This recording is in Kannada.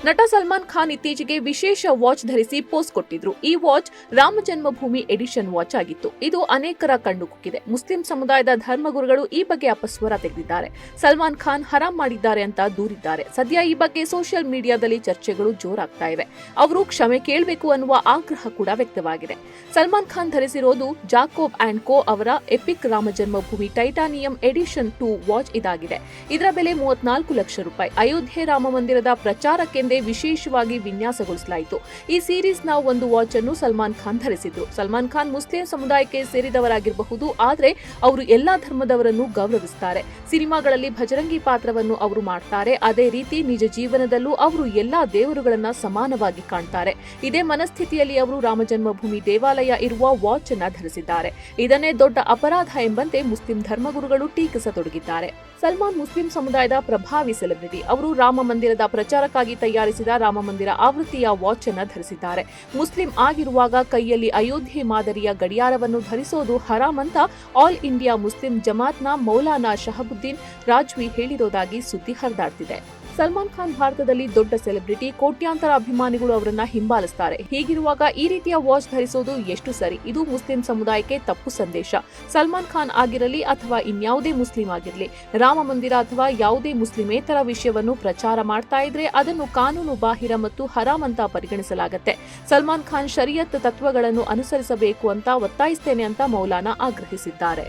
ನಟ ಸಲ್ಮಾನ್ ಖಾನ್ ಇತ್ತೀಚೆಗೆ ವಿಶೇಷ ವಾಚ್ ಧರಿಸಿ ಪೋಸ್ ಕೊಟ್ಟಿದ್ರು. ಈ ವಾಚ್ ರಾಮ ಜನ್ಮಭೂಮಿ ಎಡಿಷನ್ ವಾಚ್ ಆಗಿತ್ತು. ಇದು ಅನೇಕರ ಕಣ್ಣು ಕುಕ್ಕಿದೆ. ಮುಸ್ಲಿಂ ಸಮುದಾಯದ ಧರ್ಮಗುರುಗಳು ಈ ಬಗ್ಗೆ ಅಪಸ್ವರ ತೆಗೆದಿದ್ದಾರೆ. ಸಲ್ಮಾನ್ ಖಾನ್ ಹರಾಮ್ ಮಾಡಿದ್ದಾರೆ ಅಂತ ದೂರಿದ್ದಾರೆ. ಸದ್ಯ ಈ ಬಗ್ಗೆ ಸೋಷಿಯಲ್ ಮೀಡಿಯಾದಲ್ಲಿ ಚರ್ಚೆಗಳು ಜೋರಾಗ್ತಾ ಇವೆ. ಅವರು ಕ್ಷಮೆ ಕೇಳಬೇಕು ಅನ್ನುವ ಆಗ್ರಹ ಕೂಡ ವ್ಯಕ್ತವಾಗಿದೆ. ಸಲ್ಮಾನ್ ಖಾನ್ ಧರಿಸಿರೋದು ಜಾಕೋಬ್ ಅಂಡ್ ಕೋ ಅವರ epic Ram Janmabhoomi titanium edition 2 watch ಇದಾಗಿದೆ. ಇದರ ಬೆಲೆ 34 ಲಕ್ಷ ರೂಪಾಯಿ. ಅಯೋಧ್ಯೆ ರಾಮ ಮಂದಿರದ ಪ್ರಚಾರಕ್ಕೆಂದೇ ವಿಶೇಷವಾಗಿ ವಿನ್ಯಾಸಗೊಳಿಸಲಾಯಿತು. ಈ ಸೀರೀಸ್ನ ಒಂದು ವಾಚ್ ಅನ್ನು ಸಲ್ಮಾನ್ ಖಾನ್ ಧರಿಸಿದ್ರು. ಸಲ್ಮಾನ್ ಖಾನ್ ಮುಸ್ಲಿಂ ಸಮುದಾಯಕ್ಕೆ ಸೇರಿದವರಾಗಿರಬಹುದು, ಆದರೆ ಅವರು ಎಲ್ಲಾ ಧರ್ಮದವರನ್ನು ಗೌರವಿಸುತ್ತಾರೆ. ಸಿನಿಮಾಗಳಲ್ಲಿ ಭಜರಂಗಿ ಪಾತ್ರವನ್ನು ಅವರು ಮಾಡ್ತಾರೆ. ಅದೇ ರೀತಿ ನಿಜ ಜೀವನದಲ್ಲೂ ಅವರು ಎಲ್ಲಾ ದೇವರುಗಳನ್ನ ಸಮಾನವಾಗಿ ಕಾಣ್ತಾರೆ. ಇದೇ ಮನಸ್ಥಿತಿಯಲ್ಲಿ ಅವರು ರಾಮ ಜನ್ಮಭೂಮಿ ದೇವಾಲಯ ಇರುವ ವಾಚ್ ಅನ್ನ ಧರಿಸಿದ್ದಾರೆ. ಇದನ್ನೇ ದೊಡ್ಡ ಅಪರಾಧ ಎಂಬಂತೆ ಮುಸ್ಲಿಂ ಧರ್ಮಗುರುಗಳು ಟೀಕಿಸತೊಡಗಿದ್ದಾರೆ. ಸಲ್ಮಾನ್ ಮುಸ್ಲಿಂ ಸಮುದಾಯದ ಪ್ರಭಾವಿ ಸೆಲೆಬ್ರಿಟಿ. ಅವರು ರಾಮ ಮಂದಿರದ ಪ್ರಚಾರಕ್ಕಾಗಿ ತಯಾರಿಸಿದ ರಾಮ ಮಂದಿರ ಆವೃತ್ತಿಯ ವಾಚ್ ಅನ್ನು ಧರಿಸಿದ್ದಾರೆ. ಮುಸ್ಲಿಂ ಆಗಿರುವಾಗ ಕೈಯಲ್ಲಿ ಅಯೋಧ್ಯೆ ಮಾದರಿಯ ಗಡಿಯಾರವನ್ನು ಧರಿಸೋದು ಹರಾಮ್ ಅಂತ all India Muslim ಜಮಾತ್ನ Maulana Shahabuddin Rajvi ಹೇಳಿರೋದಾಗಿ ಸುದ್ದಿ ಹರಿದಾಡ್ತಿದೆ. ಸಲ್ಮಾನ್ ಖಾನ್ ಭಾರತದಲ್ಲಿ ದೊಡ್ಡ ಸೆಲೆಬ್ರಿಟಿ. ಕೋಟ್ಯಾಂತರ ಅಭಿಮಾನಿಗಳು ಅವರನ್ನ ಹಿಂಬಾಲಿಸುತ್ತಾರೆ. ಹೀಗಿರುವಾಗ ಈ ರೀತಿಯ ವಾಚ್ ಧರಿಸೋದು ಎಷ್ಟು ಸರಿ? ಇದು ಮುಸ್ಲಿಂ ಸಮುದಾಯಕ್ಕೆ ತಪ್ಪು ಸಂದೇಶ. ಸಲ್ಮಾನ್ ಖಾನ್ ಆಗಿರಲಿ ಅಥವಾ ಇನ್ಯಾವುದೇ ಮುಸ್ಲಿಂ ಆಗಿರಲಿ, ರಾಮ ಮಂದಿರ ಅಥವಾ ಯಾವುದೇ ಮುಸ್ಲಿಮೇತರ ವಿಷಯವನ್ನು ಪ್ರಚಾರ ಮಾಡ್ತಾ ಇದ್ರೆ ಅದನ್ನು ಕಾನೂನು ಬಾಹಿರ ಮತ್ತು ಹರಾಮ್ ಅಂತ ಪರಿಗಣಿಸಲಾಗುತ್ತೆ. ಸಲ್ಮಾನ್ ಖಾನ್ ಶರಿಯತ್ ತತ್ವಗಳನ್ನು ಅನುಸರಿಸಬೇಕು ಅಂತ ಒತ್ತಾಯಿಸ್ತೇನೆ ಅಂತ ಮೌಲಾನಾ ಆಗ್ರಹಿಸಿದ್ದಾರೆ.